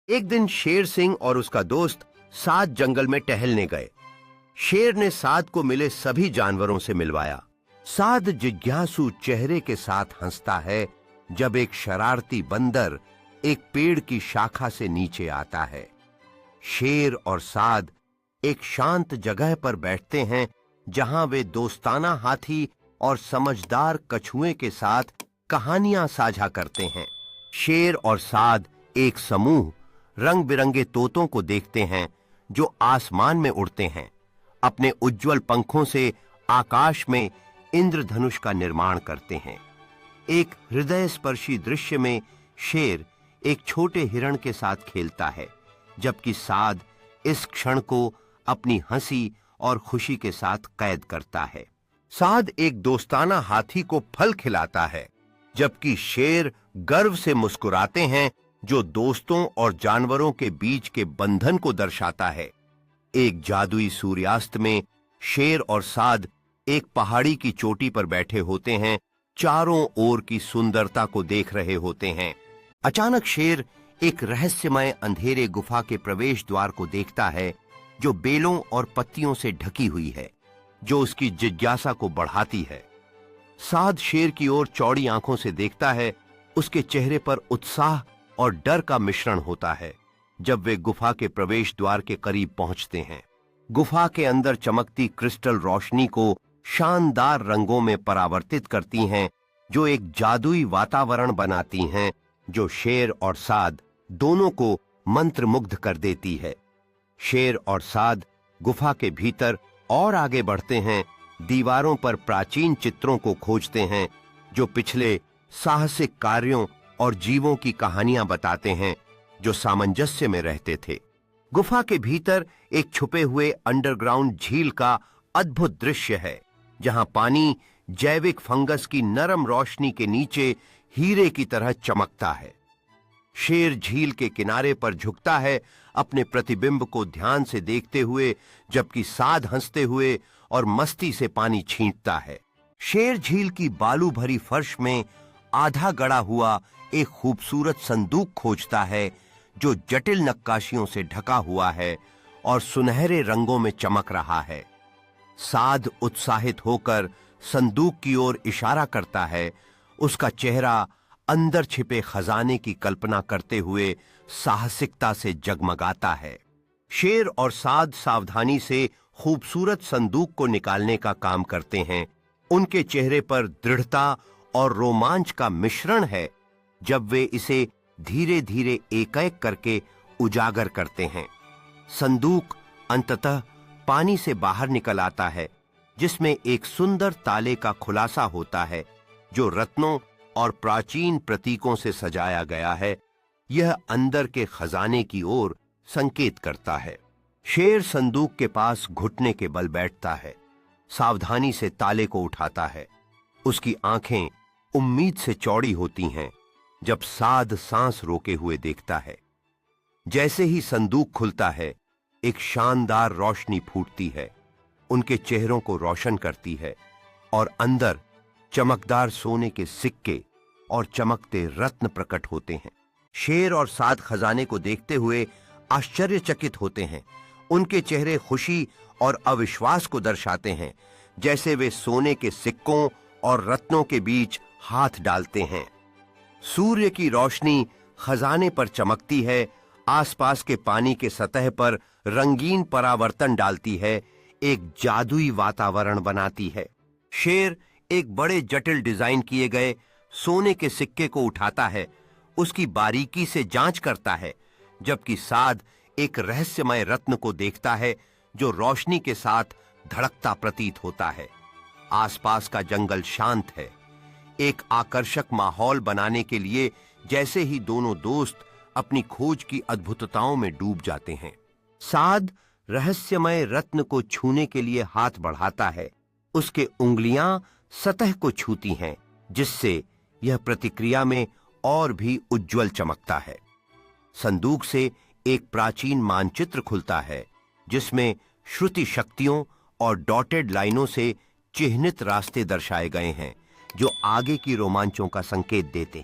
एक दिन शेर सिंह और उसका दोस्त साध जंगल में टहलने गए। शेर ने साध को मिले सभी जानवरों से मिलवाया। साध जिज्ञासु चेहरे के साथ हंसता है जब एक शरारती बंदर एक पेड़ की शाखा से नीचे आता है। शेर और साध एक शांत जगह पर बैठते हैं जहां वे दोस्ताना हाथी और समझदार कछुए के साथ कहानियां साझा करते हैं। शेर और साध एक समूह रंग बिरंगे तोतों को देखते हैं जो आसमान में उड़ते हैं। अपने उज्जवल पंखों से आकाश में इंद्रधनुष का निर्माण करते हैं। एक हृदय स्पर्शी दृश्य में शेर एक छोटे हिरण के साथ खेलता है, जबकि साध इस क्षण को अपनी हंसी और खुशी के साथ कैद करता है। साध एक दोस्ताना हाथी को फल खिलाता है, जबकि शेर गर्व से मुस्कुराते हैं, जो दोस्तों और जानवरों के बीच के बंधन को दर्शाता है। एक जादुई सूर्यास्त में शेर और साध एक पहाड़ी की चोटी पर बैठे होते हैं, चारों ओर की सुंदरता को देख रहे होते हैं। अचानक शेर एक रहस्यमय अंधेरे गुफा के प्रवेश द्वार को देखता है, जो बेलों और पत्तियों से ढकी हुई है, जो उसकी जिज्ञासा को बढ़ाती है। साध शेर की ओर चौड़ी आंखों से देखता है। उसके चेहरे पर उत्साह और डर का मिश्रण होता है जब वे गुफा के प्रवेश द्वार के करीब पहुंचते हैं। गुफा के अंदर चमकती क्रिस्टल रोशनी को शानदार रंगों में परावर्तित करती हैं, जो एक जादुई वातावरण बनाती हैं, जो शेर और साध दोनों को मंत्रमुग्ध कर देती है। शेर और साध गुफा के भीतर और आगे बढ़ते हैं, दीवारों पर प्राचीन चित्रों को खोजते हैं, जो पिछले साहसिक कार्यों और जीवों की कहानियां बताते हैं, जो सामंजस्य में रहते थे। गुफा के भीतर एक छुपे हुए अंडरग्राउंड झील का अद्भुत दृश्य है, जहां पानी जैविक फंगस की नरम रोशनी के नीचे हीरे की तरह चमकता है। शेर झील के किनारे पर झुकता है, अपने प्रतिबिंब को ध्यान से देखते हुए, जबकि साध हंसते हुए और मस्ती से पानी छींटता है। शेर झील की बालू भरी फर्श में आधा गड़ा हुआ एक खूबसूरत संदूक खोजता है, जो जटिल नक्काशियों से ढका हुआ है और सुनहरे रंगों में चमक रहा है। साध उत्साहित होकर संदूक की ओर इशारा करता है। उसका चेहरा अंदर छिपे खजाने की कल्पना करते हुए साहसिकता से जगमगाता है। शेर और साध सावधानी से खूबसूरत संदूक को निकालने का काम करते हैं। उनके चेहरे पर दृढ़ता और रोमांच का मिश्रण है जब वे इसे धीरे धीरे एक-एक करके उजागर करते हैं। संदूक अंततः पानी से बाहर निकल आता है, जिसमें एक सुंदर ताले का खुलासा होता है, जो रत्नों और प्राचीन प्रतीकों से सजाया गया है। यह अंदर के खजाने की ओर संकेत करता है। शेर संदूक के पास घुटने के बल बैठता है, सावधानी से ताले को उठाता है। उसकी आंखें उम्मीद से चौड़ी होती हैं जब साध सांस रोके हुए देखता है। जैसे ही संदूक खुलता है, एक शानदार रोशनी फूटती है, उनके चेहरों को रोशन करती है और अंदर चमकदार सोने के सिक्के और चमकते रत्न प्रकट होते हैं। शेर और साध खजाने को देखते हुए आश्चर्यचकित होते हैं। उनके चेहरे खुशी और अविश्वास को दर्शाते हैं, जैसे वे सोने के सिक्कों और रत्नों के बीच हाथ डालते हैं। सूर्य की रोशनी खजाने पर चमकती है, आसपास के पानी के सतह पर रंगीन परावर्तन डालती है, एक जादुई वातावरण बनाती है। शेर एक बड़े जटिल डिजाइन किए गए सोने के सिक्के को उठाता है, उसकी बारीकी से जांच करता है, जबकि साध एक रहस्यमय रत्न को देखता है, जो रोशनी के साथ धड़कता प्रतीत होता है। आसपास का जंगल शांत है, एक आकर्षक माहौल बनाने के लिए, जैसे ही दोनों दोस्त अपनी खोज की अद्भुतताओं में डूब जाते हैं। साध रहस्यमय रत्न को छूने के लिए हाथ बढ़ाता है। उसके उंगलियां सतह को छूती हैं, जिससे यह प्रतिक्रिया में और भी उज्जवल चमकता है। संदूक से एक प्राचीन मानचित्र खुलता है, जिसमें श्रुति शक्तियों और डॉटेड लाइनों से चिह्नित रास्ते दर्शाए गए हैं, जो आगे की रोमांचों का संकेत देते हैं।